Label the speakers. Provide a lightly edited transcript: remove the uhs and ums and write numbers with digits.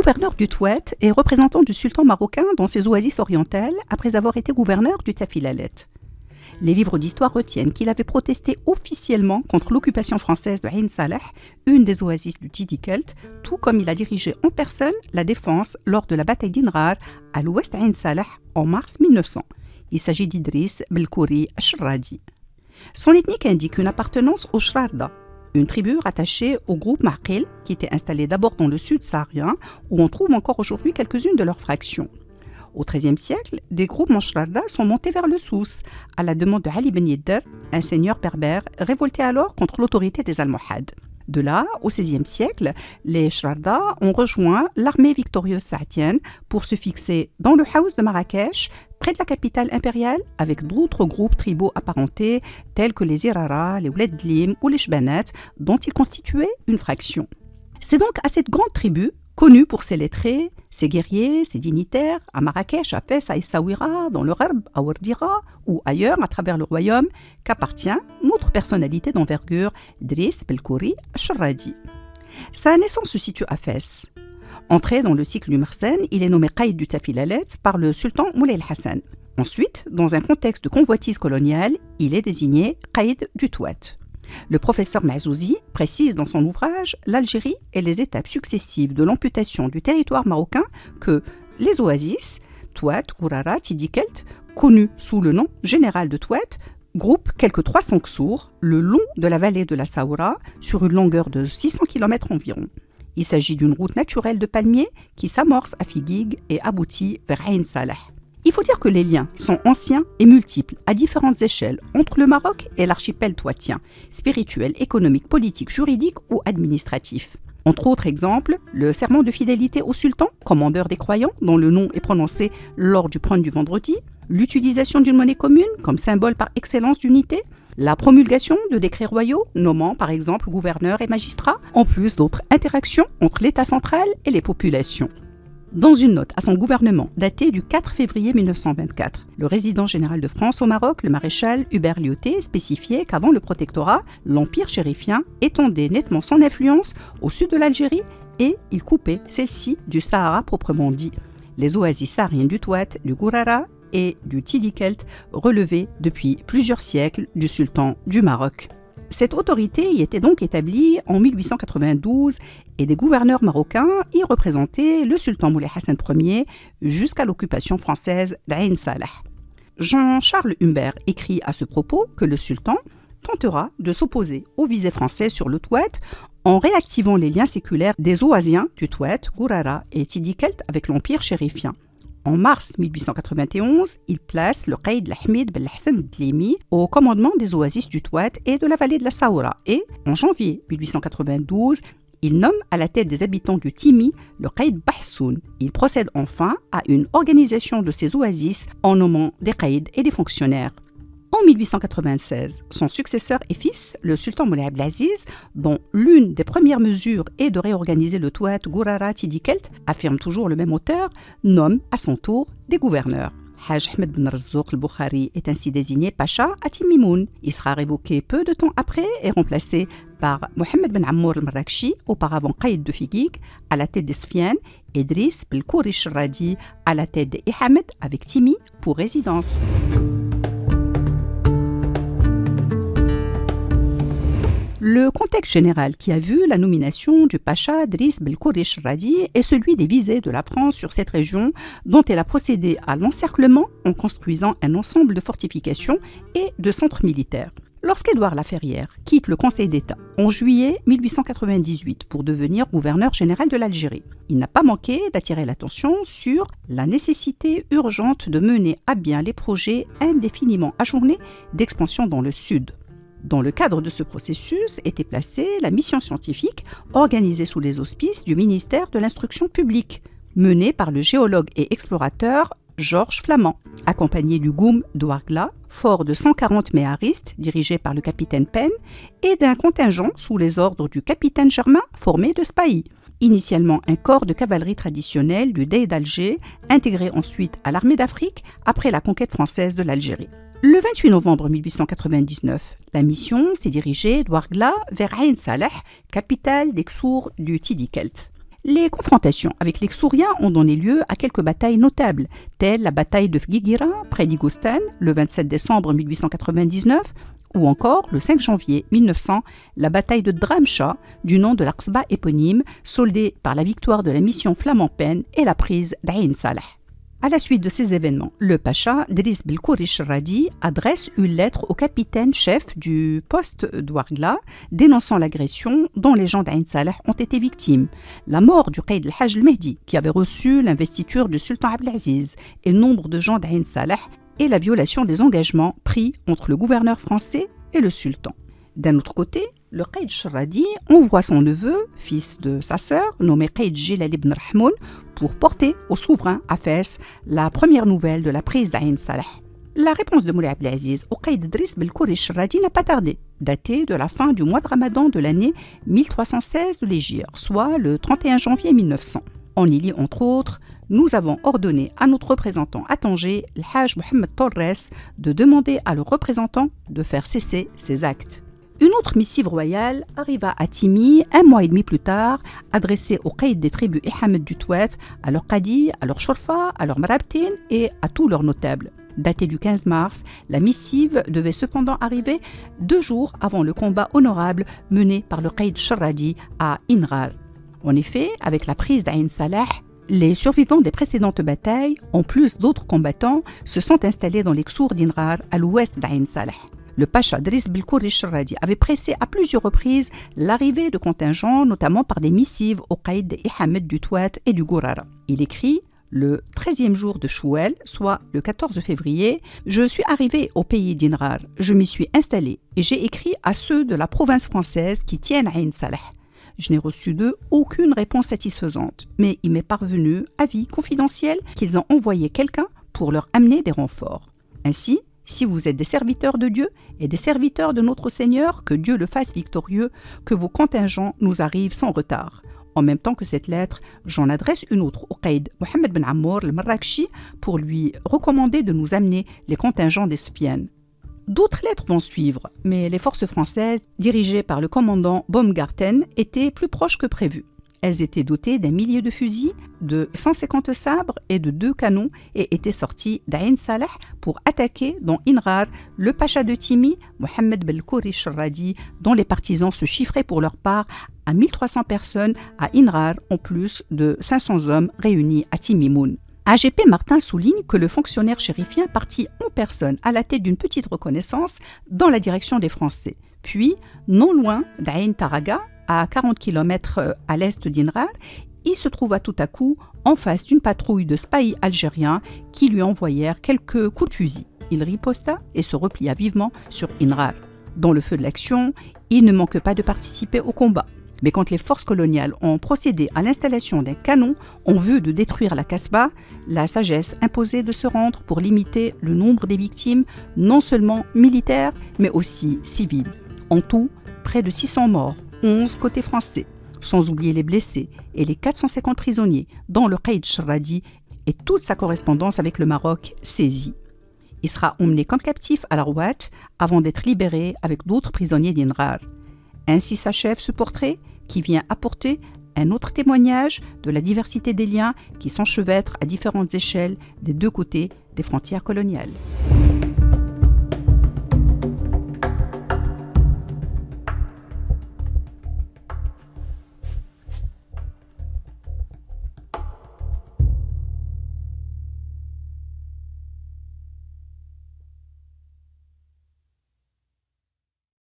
Speaker 1: gouverneur du Touet et représentant du sultan marocain dans ses oasis orientales après avoir été gouverneur du Tafilalet. Les livres d'histoire retiennent qu'il avait protesté officiellement contre l'occupation française de Ain Salah, une des oasis du Sidi Kelt, tout comme il a dirigé en personne la défense lors de la bataille d'Inrar à l'ouest d'Ain Salah en mars 1900. Il s'agit d'Idriss Belkouri Shradi. Son ethnique indique une appartenance au Shrarda, une tribu rattachée au groupe Maqil qui était installé d'abord dans le sud saharien où on trouve encore aujourd'hui quelques-unes de leurs fractions. Au XIIIe siècle, des groupes Shrarda sont montés vers le Souss, à la demande de Ali Ben Yedder, un seigneur berbère révolté alors contre l'autorité des Almohades. De là, au XVIe siècle, les Shrarda ont rejoint l'armée victorieuse saadienne pour se fixer dans le Haouz de Marrakech, près de la capitale impériale, avec d'autres groupes tribaux apparentés tels que les Irara, les Ouled Dlim ou les Shbanat, dont ils constituaient une fraction. C'est donc à cette grande tribu, connue pour ses lettrés, ses guerriers, ses dignitaires, à Marrakech, à Fès, à Essaouira, dans le Gharb, à Ouardira ou ailleurs à travers le royaume, qu'appartient notre personnalité d'envergure, Idriss Belkouri Shradi. Sa naissance se situe à Fès. Entré dans le cycle du Mersenne, il est nommé Qaïd du Tafilalet par le sultan Moulay el-Hassan. Ensuite, dans un contexte de convoitise coloniale, il est désigné Qaïd du Touet. Le professeur Mazouzi précise dans son ouvrage l'Algérie et les étapes successives de l'amputation du territoire marocain que les oasis, Touet, Gourara, Sidi Kelt, connus sous le nom général de Touet, groupent quelques 300 ksours le long de la vallée de la Saoura sur une longueur de 600 km environ. Il s'agit d'une route naturelle de palmiers qui s'amorce à Figuig et aboutit vers Ain Salah. Il faut dire que les liens sont anciens et multiples à différentes échelles entre le Maroc et l'archipel touatien, spirituel, économique, politique, juridique ou administratif. Entre autres exemples, le serment de fidélité au sultan, commandeur des croyants, dont le nom est prononcé lors du prône du vendredi, l'utilisation d'une monnaie commune comme symbole par excellence d'unité, la promulgation de décrets royaux nommant par exemple gouverneurs et magistrats, en plus d'autres interactions entre l'État central et les populations. Dans une note à son gouvernement datée du 4 février 1924, le résident général de France au Maroc, le maréchal Hubert Lyautey, spécifiait qu'avant le protectorat, l'empire chérifien étendait nettement son influence au sud de l'Algérie et il coupait celle-ci du Sahara proprement dit. Les oasis sahariennes du Touat, du Gourara et du Sidi Kelt relevaient depuis plusieurs siècles du sultan du Maroc. Cette autorité y était donc établie en 1892 et des gouverneurs marocains y représentaient le sultan Moulay Hassan Ier jusqu'à l'occupation française d'Ain Salah. Jean-Charles Humbert écrit à ce propos que le sultan tentera de s'opposer aux visées françaises sur le Touet en réactivant les liens séculaires des Oasiens du Touet, Gourara et Sidi Kelt avec l'empire chérifien. En mars 1891, il place le Qaïd Lahmid Ben Hassan Dlimi au commandement des oasis du Touat et de la vallée de la Saoura et, en janvier 1892, il nomme à la tête des habitants du Timi le Qaïd Bahsoun. Il procède enfin à une organisation de ces oasis en nommant des Qaïds et des fonctionnaires. En 1896, son successeur et fils, le sultan Moulay Abdelaziz, dont l'une des premières mesures est de réorganiser le Touat, Gourara, Sidi Kelt, affirme toujours le même auteur, nomme à son tour des gouverneurs. Haj Ahmed Ben Razzouk el-Boukhari est ainsi désigné pacha à Timimoun. Il sera révoqué peu de temps après et remplacé par Mohamed Ben Ammour el-Marrakchi, auparavant Qaïd de Figuig, à la tête des Sfian, et Idriss Belkouri Shradi à la tête des Ihamed avec Timi pour résidence. Le contexte général qui a vu la nomination du pacha Idriss Belkouri Shradi est celui des visées de la France sur cette région dont elle a procédé à l'encerclement en construisant un ensemble de fortifications et de centres militaires. Lorsqu'Édouard Laferrière quitte le Conseil d'État en juillet 1898 pour devenir gouverneur général de l'Algérie, il n'a pas manqué d'attirer l'attention sur la nécessité urgente de mener à bien les projets indéfiniment ajournés d'expansion dans le sud. Dans le cadre de ce processus était placée la mission scientifique organisée sous les auspices du ministère de l'Instruction publique, menée par le géologue et explorateur Georges Flamand, accompagné du Goum d'Ouargla, fort de 140 méharistes dirigé par le capitaine Penn, et d'un contingent sous les ordres du capitaine Germain formé de Spahi. Initialement un corps de cavalerie traditionnel du Dey d'Alger, intégré ensuite à l'armée d'Afrique après la conquête française de l'Algérie. Le 28 novembre 1899, la mission s'est dirigée d'Ouargla vers Ain Salah, capitale des Ksours du Sidi Kelt. Les confrontations avec les Xhouriens ont donné lieu à quelques batailles notables, telles la bataille de Fguigira près d'Igostan le 27 décembre 1899 ou encore le 5 janvier 1900, la bataille de Dramcha du nom de l'Aqsba éponyme, soldée par la victoire de la mission Flamand-Pen et la prise d'Ain Salah. À la suite de ces événements, le pacha Driss Belkourish Radi adresse une lettre au capitaine-chef du poste d'Ouargla dénonçant l'agression dont les gens d'Ain Salah ont été victimes, la mort du Qaïd el-Hajj el-Mehdi qui avait reçu l'investiture du sultan Abdelaziz et nombre de gens d'Ain Salah et la violation des engagements pris entre le gouverneur français et le sultan. D'un autre côté, le Qaïd Shradi envoie son neveu, fils de sa sœur, nommé Qaïd Jilal ibn Rahmoun, pour porter au souverain à Fès la première nouvelle de la prise d'Ain Salah. La réponse de Moulay Abdelaziz au Qaïd Driss Belkourish Shradi n'a pas tardé, datée de la fin du mois de Ramadan de l'année 1316 de l'Hégire, soit le 31 janvier 1900. On y lit entre autres: nous avons ordonné à notre représentant à Tanger, le Hajj Mohamed Torres, de demander à leur représentant de faire cesser ces actes. Une autre missive royale arriva à Timi un mois et demi plus tard, adressée aux Qaïd des tribus Ihamed du Touet, à leurs Qadi, à leurs Shorfa, à leurs Marabtin et à tous leurs notables. Datée du 15 mars, la missive devait cependant arriver 2 jours avant le combat honorable mené par le Qaïd Shradi à Inrar. En effet, avec la prise d'Ain Salah, les survivants des précédentes batailles, en plus d'autres combattants, se sont installés dans les Xhour d'Inrar à l'ouest d'Ain Salah. Le pacha Driss Belkourish Shradi avait pressé à plusieurs reprises l'arrivée de contingents, notamment par des missives au Qaïd Ihamed du Touat et du Gourara. Il écrit le 13e jour de Chouel, soit le 14 février, « Je suis arrivé au pays d'Inrar, je m'y suis installé et j'ai écrit à ceux de la province française qui tiennent à Ain Salah. Je n'ai reçu d'eux aucune réponse satisfaisante, mais il m'est parvenu avis confidentiel qu'ils ont envoyé quelqu'un pour leur amener des renforts. Ainsi, si vous êtes des serviteurs de Dieu et des serviteurs de notre Seigneur, que Dieu le fasse victorieux, que vos contingents nous arrivent sans retard. » En même temps que cette lettre, j'en adresse une autre au Qaïd Mohamed Ben Ammour el-Marrakchi pour lui recommander de nous amener les contingents des Sfian. D'autres lettres vont suivre, mais les forces françaises, dirigées par le commandant Baumgarten, étaient plus proches que prévu. Elles étaient dotées d'un millier de fusils, de 150 sabres et de 2 canons et étaient sorties d'Ain Salah pour attaquer dans Inrar le pacha de Timi, Mohamed Belkourish Shradi, dont les partisans se chiffraient pour leur part à 1300 personnes à Inrar, en plus de 500 hommes réunis à Timimoun. AGP Martin souligne que le fonctionnaire chérifien partit en personne à la tête d'une petite reconnaissance dans la direction des Français. Puis, non loin d'Ain Taraga, à 40 km à l'est d'Inrar, il se trouva tout à coup en face d'une patrouille de spahis algériens qui lui envoyèrent quelques coups de fusil. Il riposta et se replia vivement sur Inrar. Dans le feu de l'action, il ne manque pas de participer au combat. Mais quand les forces coloniales ont procédé à l'installation d'un canon en vue de détruire la Kasbah, la sagesse imposait de se rendre pour limiter le nombre des victimes, non seulement militaires, mais aussi civiles. En tout, près de 600 morts, 11 côté français, sans oublier les blessés et les 450 prisonniers, dont le Qaïd Shradi et toute sa correspondance avec le Maroc saisie. Il sera emmené comme captif à la Rouat avant d'être libéré avec d'autres prisonniers d'Inrar. Ainsi s'achève ce portrait qui vient apporter un autre témoignage de la diversité des liens qui s'enchevêtrent à différentes échelles des 2 côtés des frontières coloniales.